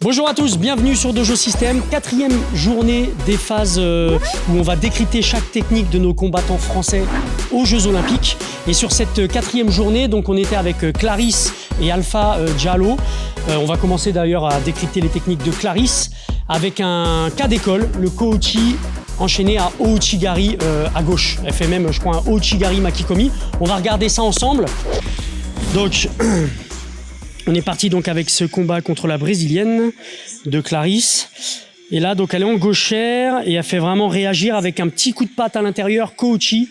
Bonjour à tous, bienvenue sur Dojo System, 4e journée des phases où on va décrypter chaque technique de nos combattants français aux Jeux Olympiques. Et sur cette 4e journée, donc on était avec Clarisse et Alpha Diallo. On va commencer d'ailleurs à décrypter les techniques de Clarisse avec un cas d'école, le Kouchi enchaîné à Ouchigari à gauche. Elle fait même, je crois, un Ouchigari Makikomi. On va regarder ça ensemble. Donc, on est parti donc avec ce combat contre la brésilienne de Clarisse. Et là, donc, elle est en gauchère et elle fait vraiment réagir avec un petit coup de patte à l'intérieur, Kouchi,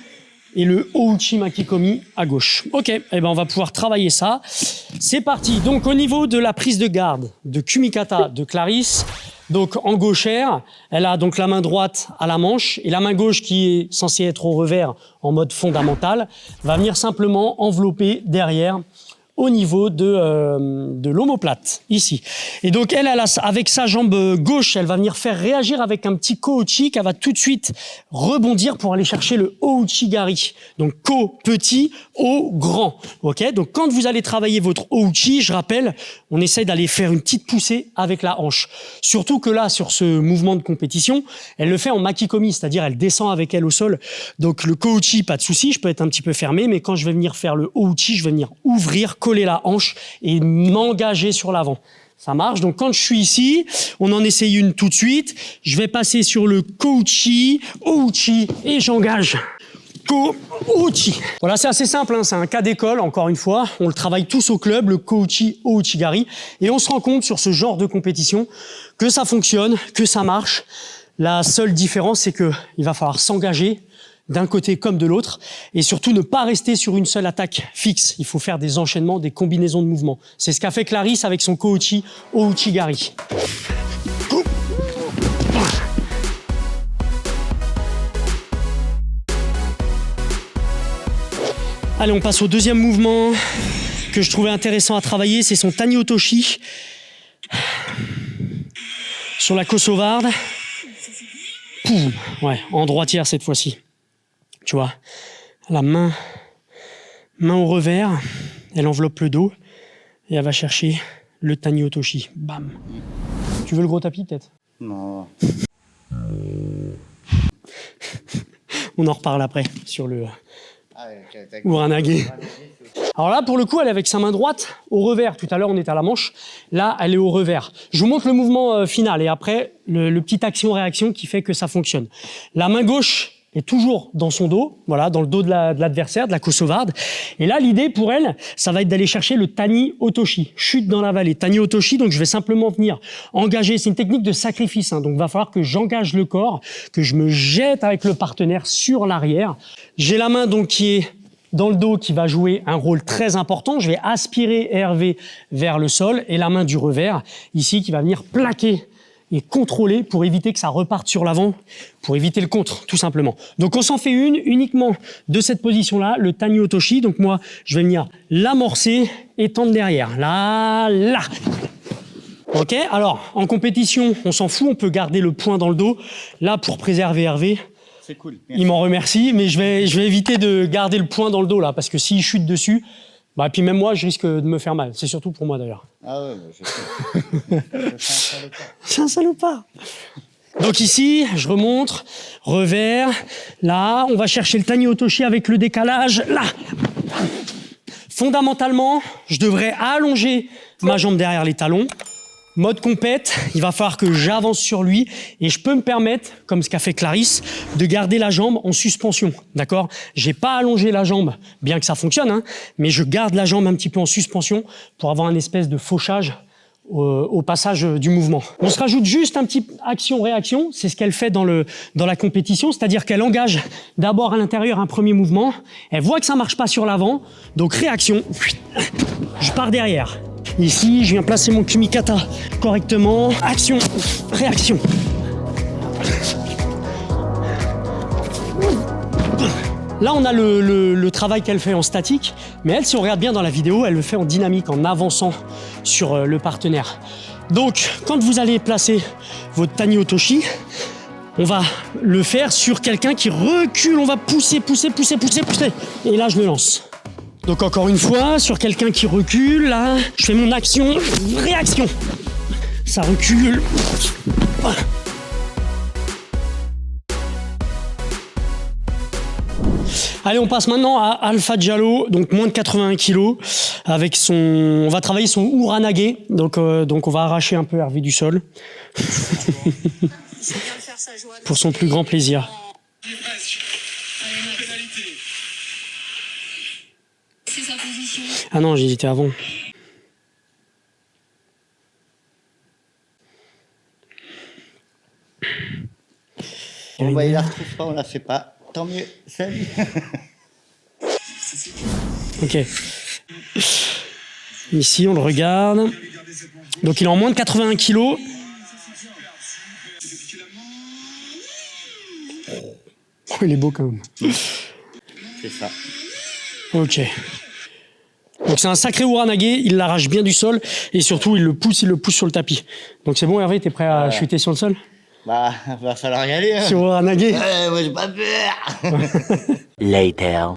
et le Ouchi Makikomi à gauche. Ok, eh ben on va pouvoir travailler ça. C'est parti. Donc, au niveau de la prise de garde de Kumikata de Clarisse, donc en gauchère, elle a donc la main droite à la manche et la main gauche qui est censée être au revers en mode fondamental va venir simplement envelopper derrière au niveau de l'omoplate, ici. Et donc, elle a, avec sa jambe gauche, elle va venir faire réagir avec un petit Kouchi qu'elle va tout de suite rebondir pour aller chercher le Ouchigari. Donc, Ko petit, O grand. Ok. Donc, quand vous allez travailler votre Ouchi, je rappelle, on essaye d'aller faire une petite poussée avec la hanche. Surtout que là, sur ce mouvement de compétition, elle le fait en Makikomi, c'est-à-dire elle descend avec elle au sol. Donc, le Kouchi, pas de souci, je peux être un petit peu fermé, mais quand je vais venir faire le Ouchi, je vais venir ouvrir, coller la hanche et m'engager sur l'avant. Ça marche. Donc, quand je suis ici, on en essaye une tout de suite. Je vais passer sur le Kouchi, Ouchi et j'engage. Kouchi. Voilà, c'est assez simple, hein. C'est un cas d'école, encore une fois. On le travaille tous au club, le Kouchi Ouchigari. Et on se rend compte sur ce genre de compétition que ça fonctionne, que ça marche. La seule différence, c'est qu'il va falloir s'engager d'un côté comme de l'autre, et surtout ne pas rester sur une seule attaque fixe. Il faut faire des enchaînements, des combinaisons de mouvements. C'est ce qu'a fait Clarisse avec son Kouchi Ouchigari. Allez, on passe au deuxième mouvement que je trouvais intéressant à travailler, c'est son Tani Otoshi sur la kosovarde. Poum, ouais, en droitière cette fois-ci. Tu vois, la main au revers, elle enveloppe le dos et elle va chercher le Tani Otoshi. Bam. Tu veux le gros tapis peut-être? Non. On en reparle après sur le Uranage. Alors là, pour le coup, elle est avec sa main droite au revers. Tout à l'heure, on était à la manche. Là, elle est au revers. Je vous montre le mouvement final et après, le petit action-réaction qui fait que ça fonctionne. La main gauche est toujours dans son dos, voilà, dans le dos de l'adversaire, de la kosovarde. Et là, l'idée pour elle, ça va être d'aller chercher le Tani Otoshi, chute dans la vallée. Tani Otoshi, donc je vais simplement venir engager, c'est une technique de sacrifice, hein, donc il va falloir que j'engage le corps, que je me jette avec le partenaire sur l'arrière. J'ai la main donc qui est dans le dos qui va jouer un rôle très important. Je vais aspirer Hervé vers le sol et la main du revers, ici, qui va venir plaquer et contrôler pour éviter que ça reparte sur l'avant, pour éviter le contre, tout simplement. Donc, on s'en fait une uniquement de cette position-là, le Tani Otoshi. Donc, moi, je vais venir l'amorcer et tendre derrière. Là. OK? Alors, en compétition, on s'en fout, on peut garder le poing dans le dos. Là, pour préserver Hervé, c'est cool. Merci. Il m'en remercie, mais je vais éviter de garder le poing dans le dos, là, parce que s'il chute dessus, bah, puis même moi, je risque de me faire mal. C'est surtout pour moi, d'ailleurs. Ah ouais, bah, je sais. C'est un salopard. Donc ici, je remonte, revers, là, on va chercher le Tani Otoshi avec le décalage, là. Fondamentalement, je devrais allonger ma jambe derrière les talons. Mode compète, il va falloir que j'avance sur lui et je peux me permettre, comme ce qu'a fait Clarisse, de garder la jambe en suspension, d'accord? J'ai pas allongé la jambe, bien que ça fonctionne, hein, mais je garde la jambe un petit peu en suspension pour avoir une espèce de fauchage au passage du mouvement. On se rajoute juste un petit action-réaction, c'est ce qu'elle fait dans la compétition, c'est-à-dire qu'elle engage d'abord à l'intérieur un premier mouvement, elle voit que ça marche pas sur l'avant, donc réaction, je pars derrière. Ici, je viens placer mon Kumikata correctement. Action, réaction. Là, on a le travail qu'elle fait en statique, mais elle, si on regarde bien dans la vidéo, elle le fait en dynamique, en avançant sur le partenaire. Donc, quand vous allez placer votre Tani Otoshi, on va le faire sur quelqu'un qui recule. On va pousser. Et là, je me lance. Donc encore une fois, sur quelqu'un qui recule, là, je fais mon action, réaction. Ça recule. Allez, on passe maintenant à Alpha Diallo, donc moins de 81 kg, avec son... On va travailler son Uranage, donc on va arracher un peu Hervé du sol. Pour son plus grand plaisir. Ah non, j'hésitais avant. Bon, bah, il la retrouve pas, on la fait pas. Tant mieux, salut. Ok. Ici, on le regarde. Donc, il est en moins de 81 kg. Oh, il est beau quand même. C'est ça. Ok. Donc, c'est un sacré Uranage. Il l'arrache bien du sol. Et surtout, il le pousse sur le tapis. Donc, c'est bon, Hervé, t'es prêt à chuter sur le sol? Bah, va falloir y aller. Hein. Sur Uranage. Moi, j'ai pas peur. Later.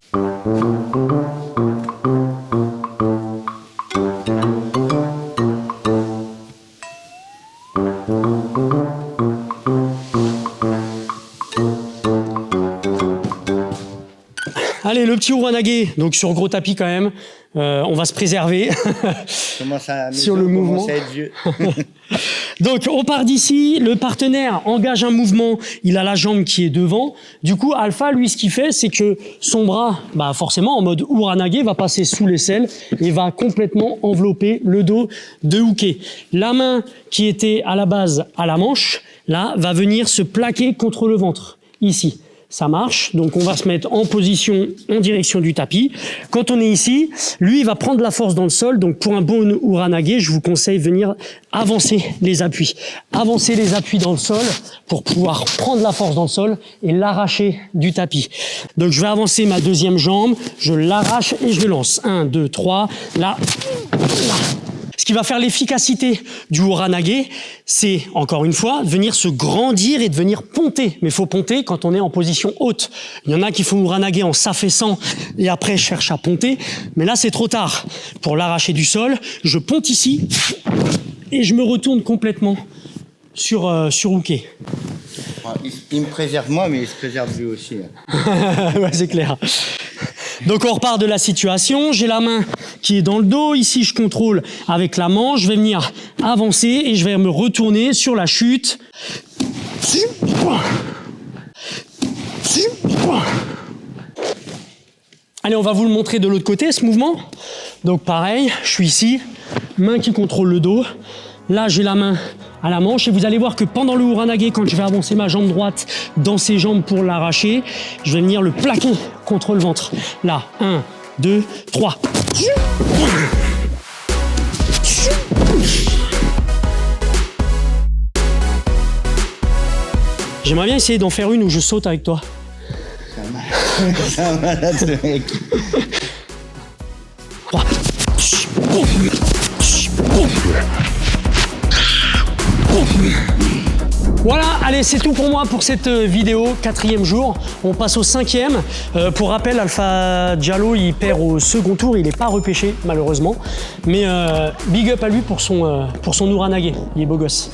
Allez, le petit Uranage, donc sur gros tapis quand même. On va se préserver sur le mouvement. Ça être vieux. Donc, on part d'ici. Le partenaire engage un mouvement. Il a la jambe qui est devant. Du coup, Alpha, lui, ce qu'il fait, c'est que son bras, bah forcément, en mode Uranage, va passer sous l'aisselle et va complètement envelopper le dos de Uke. La main qui était à la base à la manche, là, va venir se plaquer contre le ventre, ici. Ça marche, donc on va se mettre en position en direction du tapis. Quand on est ici, lui il va prendre la force dans le sol, donc pour un bon Uranage, je vous conseille de venir avancer les appuis. Avancer les appuis dans le sol pour pouvoir prendre la force dans le sol et l'arracher du tapis. Donc je vais avancer ma deuxième jambe, je l'arrache et je le lance. 1, 2, 3, là, là. Ce qui va faire l'efficacité du Uranage, c'est, encore une fois, de venir se grandir et de venir ponter. Mais il faut ponter quand on est en position haute. Il y en a qui font Uranage en s'affaissant et après cherchent à ponter. Mais là, c'est trop tard. Pour l'arracher du sol, je ponte ici et je me retourne complètement sur Uke. Il me préserve moi, mais il se préserve lui aussi. Ouais, c'est clair. Donc on repart de la situation, j'ai la main qui est dans le dos, ici je contrôle avec la manche, je vais venir avancer et je vais me retourner sur la chute. Allez, on va vous le montrer de l'autre côté, ce mouvement. Donc pareil, je suis ici, main qui contrôle le dos, là j'ai la main à la manche et vous allez voir que pendant le Uranage, quand je vais avancer ma jambe droite dans ses jambes pour l'arracher, je vais venir le plaquer contre le ventre. Là, 1, 2, 3. J'aimerais bien essayer d'en faire une où je saute avec toi. C'est un malade ce mec. 3. Voilà, allez, c'est tout pour moi pour cette vidéo, 4e jour. On passe au 5e. Pour rappel, Alpha Diallo, il perd au second tour, il n'est pas repêché, malheureusement. Mais big up à lui pour son Uranage, il est beau gosse.